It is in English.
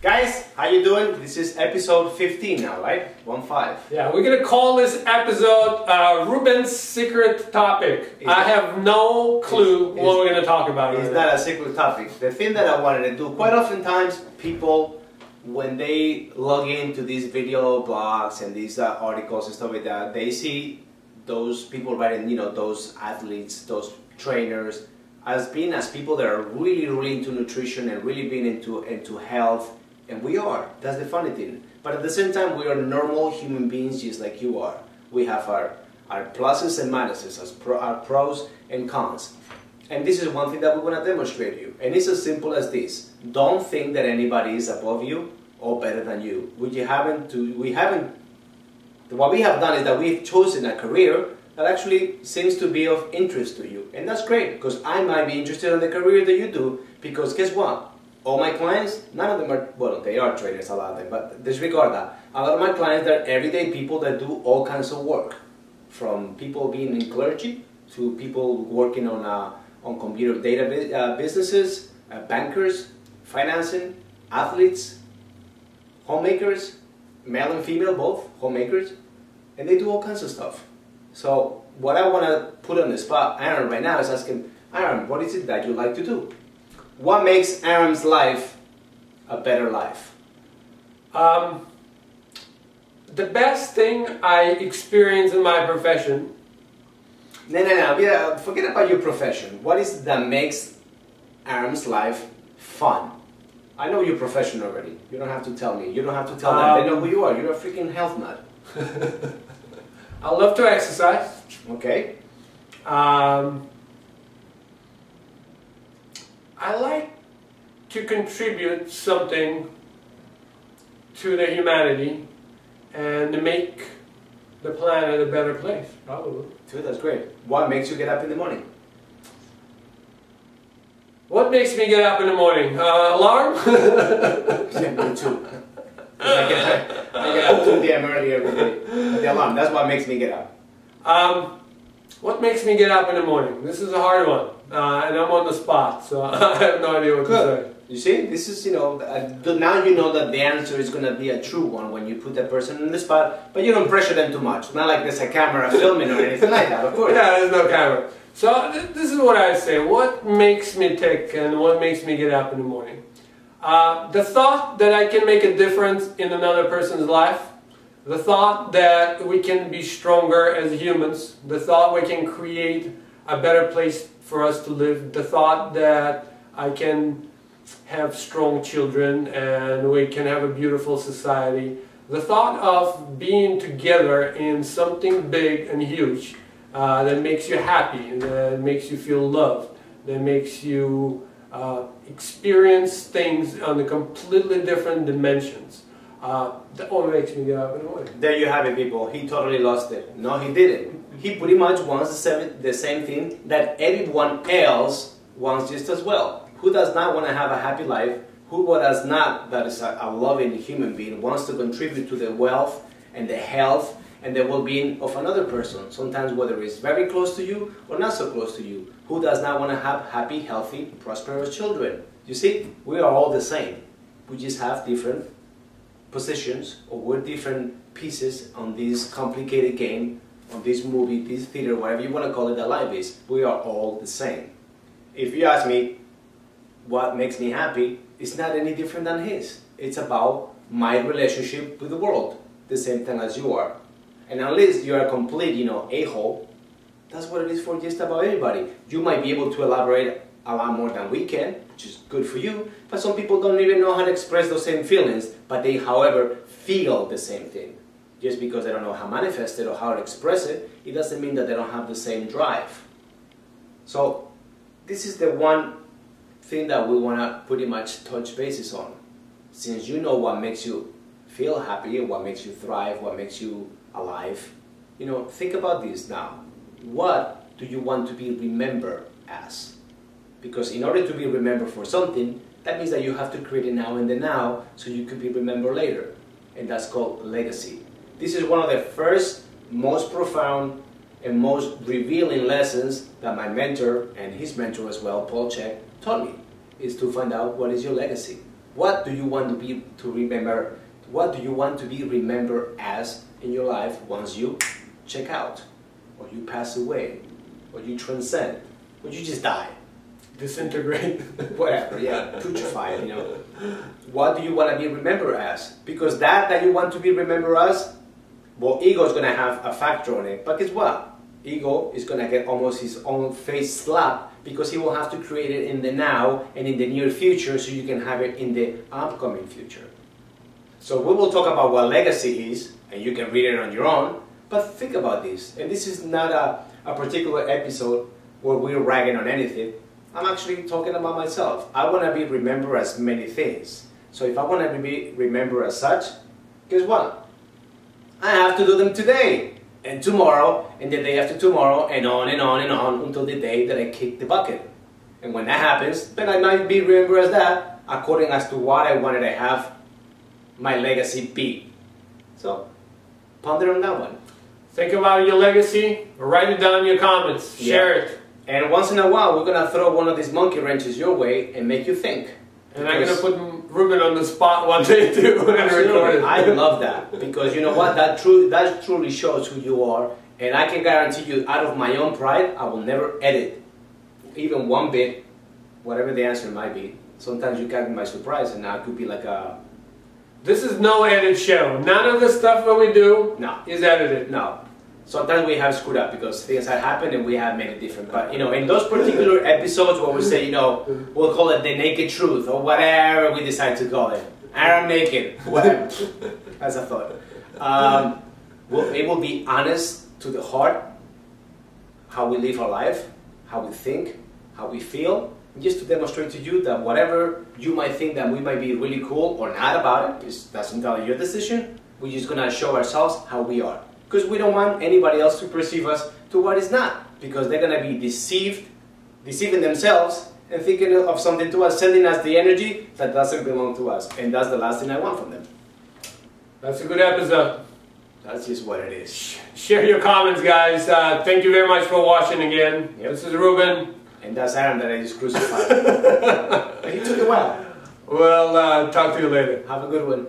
Guys, how you doing? This is episode 15 now, right? 1-5. Yeah, we're gonna call this episode Ruben's secret topic. I have no clue what we're gonna talk about. It's not a secret topic. The thing that I wanted to do, quite oftentimes people, when they log into these video blogs and these articles and stuff like that, they see those people writing, those athletes, those trainers, as people that are really into nutrition and really being into health. And we are. That's the funny thing. But at the same time, we are normal human beings just like you are. We have our pluses and minuses, our pros and cons. And this is one thing that we want to demonstrate to you. And it's as simple as this. Don't think that anybody is above you or better than you. What we have done is that we've chosen a career that actually seems to be of interest to you. And that's great, because I might be interested in the career that you do, because guess what? All my clients, none of them are, well, they are trainers, a lot of them, but disregard that. A lot of my clients are everyday people that do all kinds of work. From people being in clergy, to people working on computer data businesses, bankers, financing, athletes, homemakers, male and female both, homemakers, and they do all kinds of stuff. So what I want to put on the spot, Aram, right now is asking, Aram, what is it that you like to do? What makes Aram's life a better life? The best thing I experience in my profession. No. Yeah, forget about your profession. What is it that makes Aram's life fun? I know your profession already. You don't have to tell me. You don't have to tell them. They know who you are. You're a freaking health nut. I love to exercise. Okay. I like to contribute something to the humanity and to make the planet a better place, probably. Dude, that's great. What makes you get up in the morning? What makes me get up in the morning? Alarm? Yeah, me too. I get up 2 p.m. early every day. The alarm, that's what makes me get up. What makes me get up in the morning? This is a hard one. And I'm on the spot, so I have no idea what to say. You see, this is, now you know that the answer is going to be a true one when you put that person in the spot, but you don't pressure them too much. Not like there's a camera filming or anything like that, of course. Yeah, there's no camera. So this is what I say. What makes me tick and what makes me get up in the morning? The thought that I can make a difference in another person's life. The thought that we can be stronger as humans. The thought we can create a better place for us to live. The thought that I can have strong children and we can have a beautiful society. The thought of being together in something big and huge that makes you happy, that makes you feel loved, that makes you experience things on a completely different dimensions. That only makes me get up in the morning. There you have it, people. He totally lost it. No, he didn't. He pretty much wants the same thing that everyone else wants just as well. Who does not want to have a happy life? Who does not, that is a loving human being, wants to contribute to the wealth and the health and the well-being of another person? Sometimes whether it's very close to you or not so close to you. Who does not want to have happy, healthy, prosperous children? You see, we are all the same. We just have different positions, or we're different pieces on this complicated game, on this movie, this theater, whatever you want to call it, that life is. We are all the same. If you ask me what makes me happy, it's not any different than his. It's about my relationship with the world, the same thing as you are. And unless you're a complete, a-hole, that's what it is for just about everybody. You might be able to elaborate a lot more than we can, which is good for you, but some people don't even know how to express those same feelings, but they, however, feel the same thing. Just because they don't know how to manifest it or how to express it, it doesn't mean that they don't have the same drive. So, this is the one thing that we want to pretty much touch bases on. Since you know what makes you feel happy, what makes you thrive, what makes you alive, think about this now. What do you want to be remembered as? Because in order to be remembered for something, that means that you have to create it now in the now so you could be remembered later. And that's called legacy. This is one of the first, most profound, and most revealing lessons that my mentor and his mentor as well, c.h.e.k, taught me, is to find out what is your legacy. What do you want to remember? What do you want to be remembered as in your life once you check out, or you pass away, or you transcend, or you just die? Disintegrate. Whatever, yeah, putrefy, you know. What do you want to be remembered as? Because that you want to be remembered as, well, ego is going to have a factor on it. But guess what? Ego is going to get almost his own face slapped because he will have to create it in the now and in the near future so you can have it in the upcoming future. So we will talk about what legacy is, and you can read it on your own, but think about this. And this is not a particular episode where we're ragging on anything. I'm actually talking about myself. I want to be remembered as many things. So if I want to be remembered as such, guess what? I have to do them today, and tomorrow, and the day after tomorrow, and on and on and on until the day that I kick the bucket. And when that happens, then I might be remembered as that according as to what I wanted to have my legacy be. So, ponder on that one. Think about your legacy, write it down in your comments, share it. And once in a while, we're going to throw one of these monkey wrenches your way and make you think. And I'm going to put Ruben on the spot one day too and record it. I love that, because you know what? That truly shows who you are. And I can guarantee you, out of my own pride, I will never edit even one bit, whatever the answer might be. Sometimes you catch me by surprise, and I could be like a... This is no edit show. None of the stuff that we do is edited. No. Sometimes we have screwed up because things have happened and we have made it different. But, you know, in those particular episodes where we say, you know, we'll call it the naked truth or whatever we decide to call it. Aram naked, whatever, as a thought. It will be honest to the heart, how we live our life, how we think, how we feel, just to demonstrate to you that whatever you might think that we might be really cool or not about it, that's entirely your decision. We're just going to show ourselves how we are. Because we don't want anybody else to perceive us to what is not. Because they're going to be deceiving themselves and thinking of something to us, sending us the energy that doesn't belong to us. And that's the last thing I want from them. That's a good episode. That's just what it is. Share your comments, guys. Thank you very much for watching again. Yep. This is Ruben. And that's Aram that I just crucified. He took it well. Well, talk to you later. Have a good one.